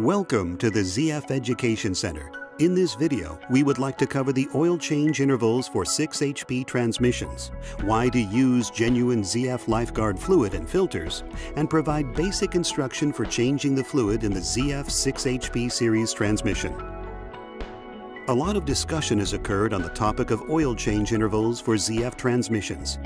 Welcome to the ZF Education Center. In this video, we would like to cover the oil change intervals for 6 HP transmissions, why to use genuine ZF lifeguard fluid and filters, and provide basic instruction for changing the fluid in the ZF 6 HP series transmission. A lot of discussion has occurred on the topic of oil change intervals for ZF transmissions.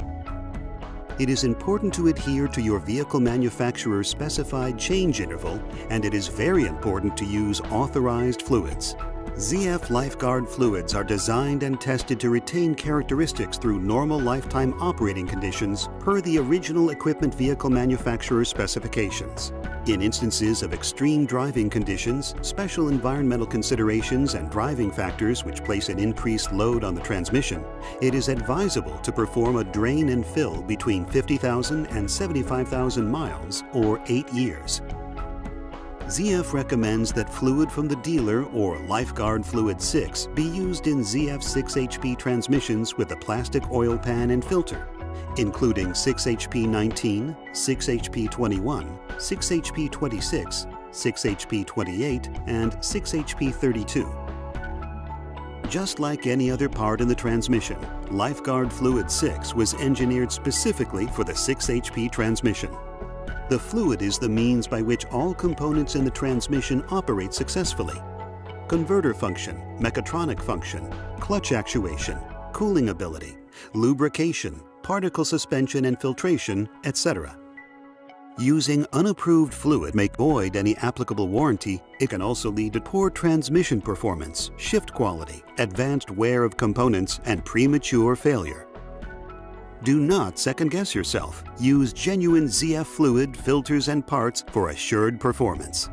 It is important to adhere to your vehicle manufacturer's specified change interval, and it is very important to use authorized fluids. ZF lifeguard fluids are designed and tested to retain characteristics through normal lifetime operating conditions per the original equipment vehicle manufacturer's specifications. In instances of extreme driving conditions, special environmental considerations and driving factors which place an increased load on the transmission, it is advisable to perform a drain and fill between 50,000 and 75,000 miles or 8 years. ZF recommends that fluid from the dealer or Lifeguard Fluid 6 be used in ZF 6 HP transmissions with a plastic oil pan and filter, including 6 HP 19, 6 HP 21, 6 HP 26, 6 HP 28, and 6 HP 32. Just like any other part in the transmission, Lifeguard Fluid 6 was engineered specifically for the 6 HP transmission. The fluid is the means by which all components in the transmission operate successfully. Converter function, mechatronic function, clutch actuation, cooling ability, lubrication, particle suspension and filtration, etc. Using unapproved fluid may void any applicable warranty. It can also lead to poor transmission performance, shift quality, advanced wear of components, and premature failure. Do not second-guess yourself. Use genuine ZF fluid, filters, and parts for assured performance.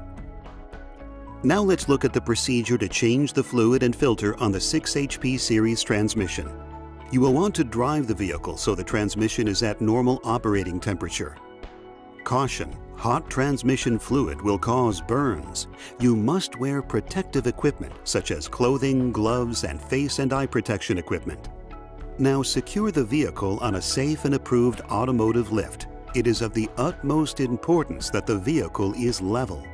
Now let's look at the procedure to change the fluid and filter on the 6 HP series transmission. You will want to drive the vehicle so the transmission is at normal operating temperature. Caution: hot transmission fluid will cause burns. You must wear protective equipment such as clothing, gloves, and face and eye protection equipment. Now secure the vehicle on a safe and approved automotive lift. It is of the utmost importance that the vehicle is level.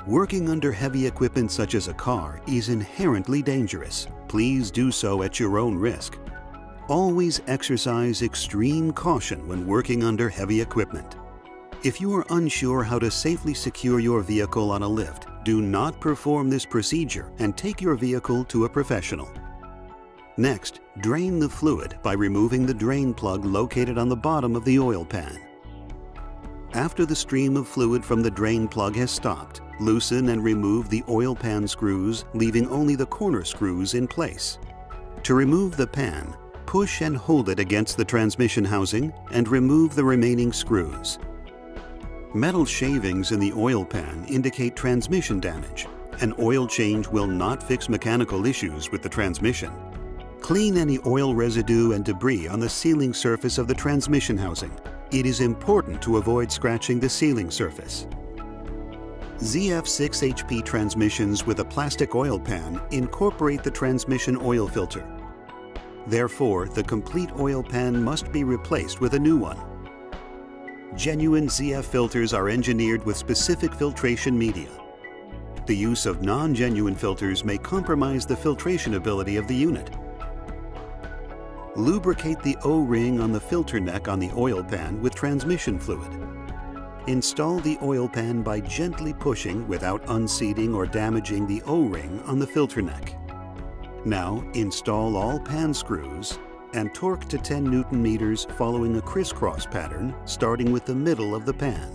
Working under heavy equipment such as a car is inherently dangerous. Please do so at your own risk. Always exercise extreme caution when working under heavy equipment. If you are unsure how to safely secure your vehicle on a lift, do not perform this procedure and take your vehicle to a professional. Next, drain the fluid by removing the drain plug located on the bottom of the oil pan. After the stream of fluid from the drain plug has stopped, loosen and remove the oil pan screws, leaving only the corner screws in place. To remove the pan, push and hold it against the transmission housing and remove the remaining screws. Metal shavings in the oil pan indicate transmission damage. An oil change will not fix mechanical issues with the transmission. Clean any oil residue and debris on the sealing surface of the transmission housing. It is important to avoid scratching the sealing surface. ZF 6 HP transmissions with a plastic oil pan incorporate the transmission oil filter. Therefore, the complete oil pan must be replaced with a new one. Genuine ZF filters are engineered with specific filtration media. The use of non-genuine filters may compromise the filtration ability of the unit. Lubricate the O-ring on the filter neck on the oil pan with transmission fluid. Install the oil pan by gently pushing without unseating or damaging the O-ring on the filter neck. Now install all pan screws and torque to 10 Newton meters following a crisscross pattern starting with the middle of the pan.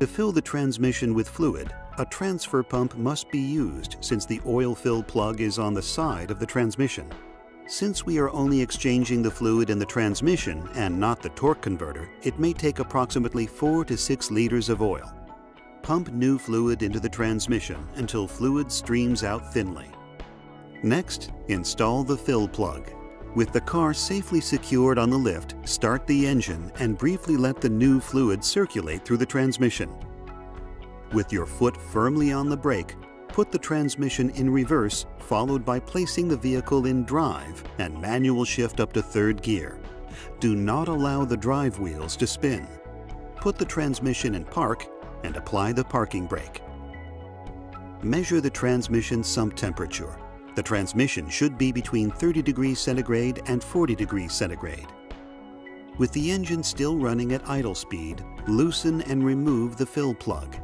To fill the transmission with fluid, a transfer pump must be used since the oil fill plug is on the side of the transmission. Since we are only exchanging the fluid in the transmission and not the torque converter, it may take approximately 4 to 6 liters of oil. Pump new fluid into the transmission until fluid streams out thinly. Next, install the fill plug. With the car safely secured on the lift, start the engine and briefly let the new fluid circulate through the transmission. With your foot firmly on the brake, put the transmission in reverse, followed by placing the vehicle in drive and manual shift up to third gear. Do not allow the drive wheels to spin. Put the transmission in park and apply the parking brake. Measure the transmission sump temperature. The transmission should be between 30 degrees centigrade and 40 degrees centigrade. With the engine still running at idle speed, loosen and remove the fill plug.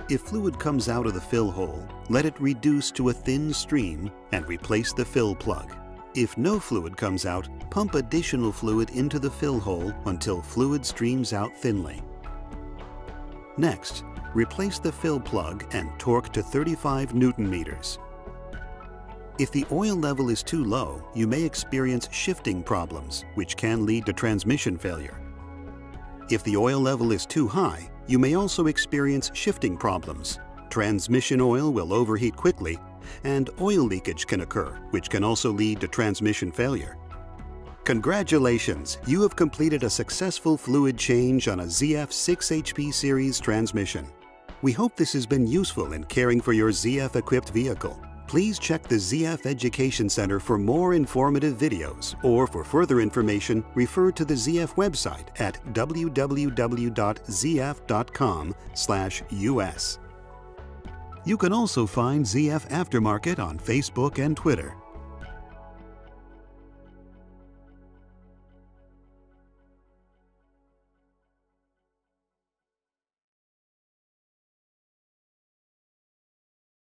If fluid comes out of the fill hole, let it reduce to a thin stream and replace the fill plug. If no fluid comes out, pump additional fluid into the fill hole until fluid streams out thinly. Next, replace the fill plug and torque to 35 Newton meters. If the oil level is too low, you may experience shifting problems, which can lead to transmission failure. If the oil level is too high, you may also experience shifting problems. Transmission oil will overheat quickly, and oil leakage can occur, which can also lead to transmission failure. Congratulations! You have completed a successful fluid change on a ZF 6HP series transmission. We hope this has been useful in caring for your ZF-equipped vehicle. Please check the ZF Education Center for more informative videos, or for further information, refer to the ZF website at www.zf.com/US. You can also find ZF Aftermarket on Facebook and Twitter.